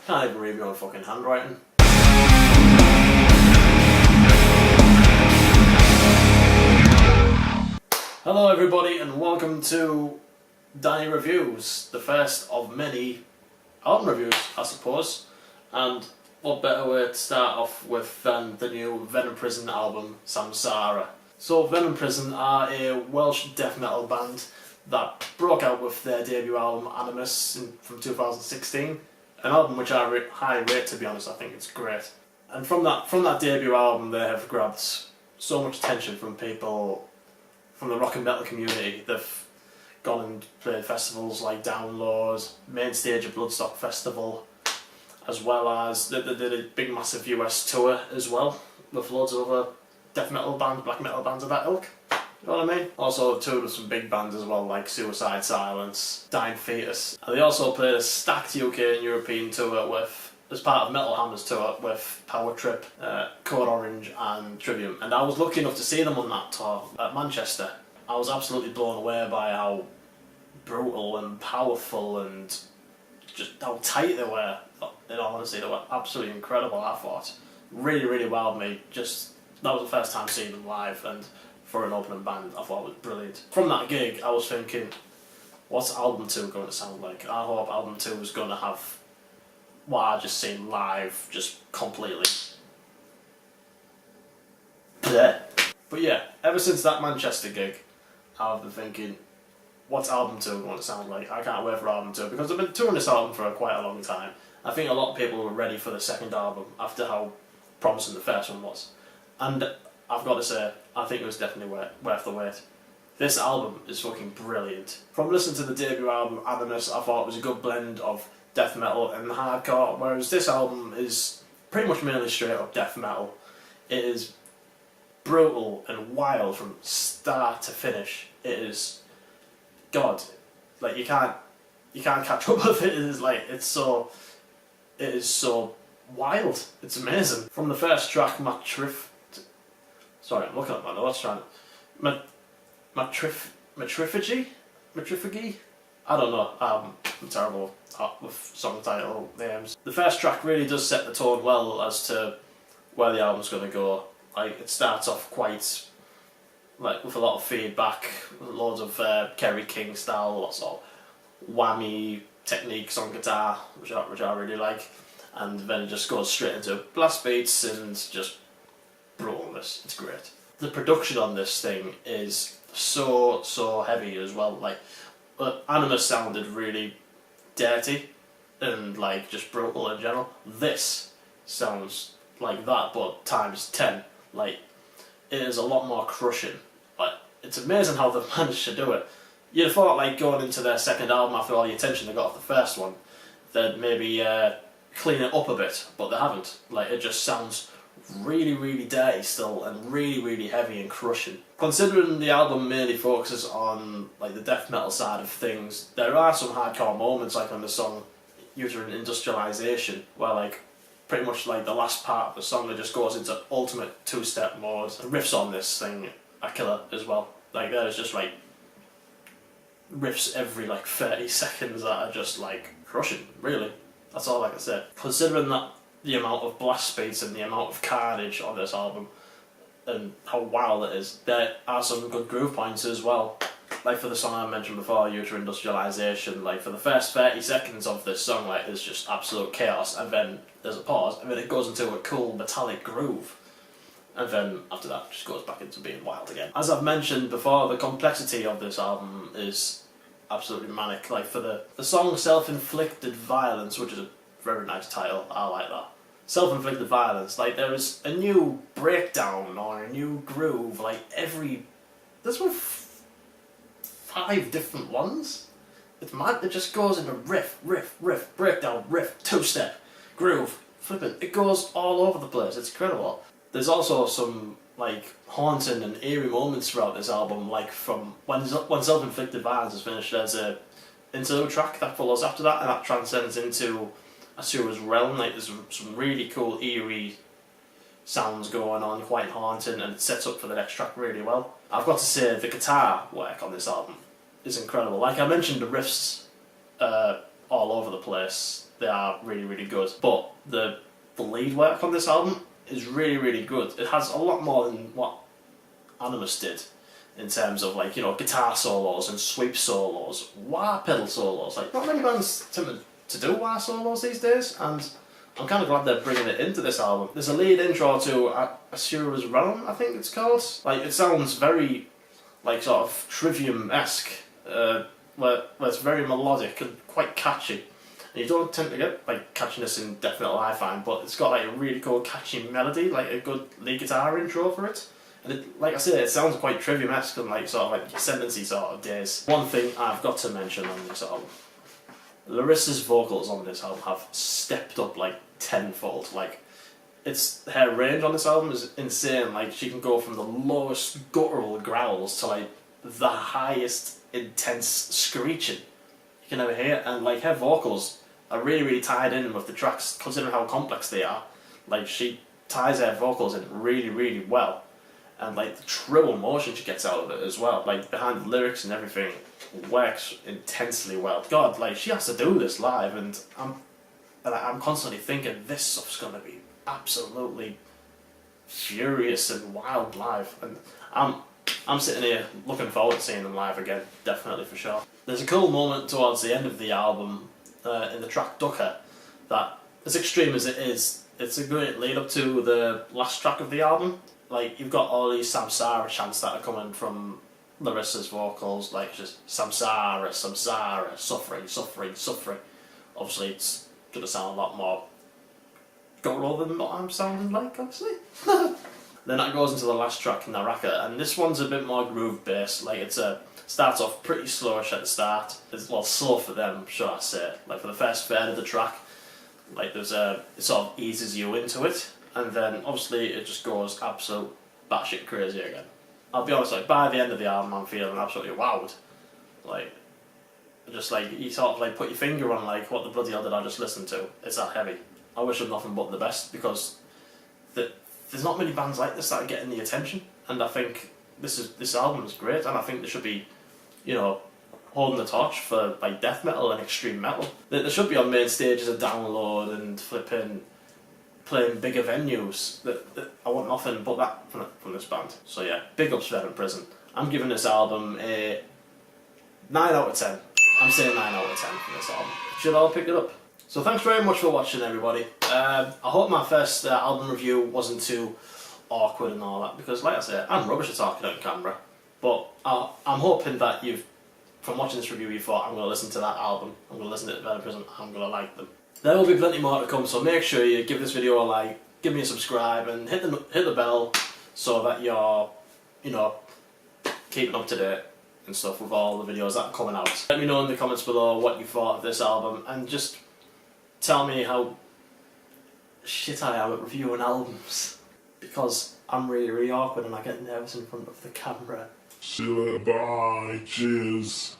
Can't even read my own fucking handwriting. Hello everybody and welcome to Danny Reviews, the first of many album reviews, I suppose. And what better way to start off with than the new Venom Prison album, Samsara. So Venom Prison are a Welsh death metal band that broke out with their debut album Animus from 2016. An album which I high rate, to be honest. I think it's great. And from that debut album they have grabbed so much attention from people from the rock and metal community. They've gone and played festivals like Download, main stage of Bloodstock Festival, as well as they did a big massive US tour as well with loads of other death metal bands, black metal bands of that ilk. You know what I mean? Also toured with some big bands as well, like Suicide Silence, Dying Fetus. And they also played a stacked UK and European tour as part of Metal Hammer's tour with Power Trip, Code Orange and Trivium. And I was lucky enough to see them on that tour at Manchester. I was absolutely blown away by how brutal and powerful and just how tight they were. In all honesty, they were absolutely incredible, I thought. Really, really wowed me. That was the first time seeing them live, and for an opening band, I thought it was brilliant. From that gig, I was thinking, what's album 2 going to sound like? I hope album 2 is going to have what I just seen live, just completely there. But yeah, ever since that Manchester gig, I've been thinking, what's album 2 going to sound like? I can't wait for album 2, because I've been touring this album for quite a long time. I think a lot of people were ready for the second album after how promising the first one was. And I've got to say, I think it was definitely worth the wait. This album is fucking brilliant. From listening to the debut album, Animus, I thought it was a good blend of death metal and hardcore, whereas this album is pretty much mainly straight up death metal. It is brutal and wild from start to finish. It is, God, like you can't catch up with it. It is so wild. It's amazing. From the first track, sorry, I'm looking at my notes Matriphagy? I don't know. I'm terrible with song title names. The first track really does set the tone well as to where the album's going to go. Like, it starts off quite with a lot of feedback, loads of Kerry King style, lots of whammy techniques on guitar, which I really like, and then it just goes straight into blast beats and just brutalness. It's great. The production on this thing is so heavy as well. Animus sounded really dirty and just brutal in general. This sounds like that, but times 10. It is a lot more crushing. It's amazing how they've managed to do it. You'd have thought, going into their second album after all the attention they got off the first one, they'd maybe clean it up a bit, but they haven't. It just sounds really, really dirty still, and really, really heavy and crushing. Considering the album mainly focuses on the death metal side of things, there are some hardcore moments, on the song Uterine Industrialization, where pretty much the last part of the song that just goes into ultimate two-step mode. The riffs on this thing are killer as well. There's just riffs every 30 seconds that are just crushing, really. That's all I can say. Considering that the amount of blast beats and the amount of carnage on this album and how wild it is, there are some good groove points as well. For the song I mentioned before, Uterine Industrialization, for the first 30 seconds of this song, there's just absolute chaos, and then there's a pause, and then it goes into a cool metallic groove. And then after that, it just goes back into being wild again. As I've mentioned before, the complexity of this album is absolutely manic. For the song Self-Inflicted Violence, which is a very nice title, I like that. Self-Inflicted Violence, there is a new breakdown or a new groove, there's 5 different ones. It's mad. It just goes into riff, breakdown, riff, two-step, groove, flipping. It goes all over the place. It's incredible. There's also some haunting and eerie moments throughout this album. From when Self-Inflicted Violence is finished, there's a interlude track that follows after that, and that transcends into Asura's realm. There's some really cool eerie sounds going on, quite haunting, and it sets up for the next track really well. I've got to say the guitar work on this album is incredible. I mentioned, the riffs all over the place. They are really, really good. But the lead work on this album is really, really good. It has a lot more than what Animus did in terms of, like, you know, guitar solos and sweep solos, wah pedal solos. Like, not many bands tend to do wah solos these days, and I'm kind of glad they're bringing it into this album. There's a lead intro to Asura's Realm, I think it's called. Like, it sounds very, like, sort of Trivium-esque, where it's very melodic and quite catchy. And you don't tend to get, like, catchiness in Death Metal, I find, but it's got, like, a really cool catchy melody, like a good lead guitar intro for it. And it, like I said, it sounds quite Trivium-esque and, like, sort of like sentencey sort of days. One thing I've got to mention on this album, Larissa's vocals on this album have stepped up like tenfold. Like, her range on this album is insane. Like, she can go from the lowest guttural growls to, like, the highest intense screeching you can ever hear, and, like, her vocals are really, really tied in with the tracks, considering how complex they are. Like, she ties her vocals in really, really well, and, like, the true emotion she gets out of it as well, like, behind the lyrics and everything, works intensely well. God, like, she has to do this live, and I'm constantly thinking this stuff's gonna be absolutely furious and wild live, and I'm sitting here looking forward to seeing them live again, definitely, for sure. There's a cool moment towards the end of the album, in the track Dukkha, that, as extreme as it is, it's a great lead up to the last track of the album. Like, you've got all these Samsara chants that are coming from Larissa's vocals, like just Samsara, Samsara, suffering, suffering, suffering. Obviously, it's going to sound a lot more guttural than what I'm sounding like, obviously. Then that goes into the last track, Naraka, and this one's a bit more groove based. Like, it's starts off pretty slowish at the start. It's, well, slow for them, should I say. Like, for the first third of the track, like, it sort of eases you into it, and then obviously it just goes absolute batshit crazy again. I'll be honest, like, by the end of the album I'm feeling absolutely wowed. Like, just like, you sort of like put your finger on, like, what the bloody hell did I just listen to? It's that heavy. I wish them nothing but the best, because there's not many bands like this that are getting the attention, and I think this album is great, and I think they should be, you know, holding the torch for, like, death metal and extreme metal. They should be on main stages of Download and flipping playing bigger venues. That I want nothing but that from this band. So yeah, big ups Venom Prison. I'm giving this album a 9 out of 10. I'm saying 9 out of 10 for this album. Should all pick it up. So thanks very much for watching, everybody. I hope my first album review wasn't too awkward and all that, because, like I said, I'm rubbish at talking on camera. But I'm hoping that from watching this review, you thought, I'm going to listen to that album, I'm going to listen to Venom Prison, I'm going to like them. There will be plenty more to come, so make sure you give this video a like, give me a subscribe, and hit the bell so that you're, you know, keeping up to date and stuff with all the videos that are coming out. Let me know in the comments below what you thought of this album, and just tell me how shit I am at reviewing albums, because I'm really, really awkward and I get nervous in front of the camera. See you later, bye, cheers.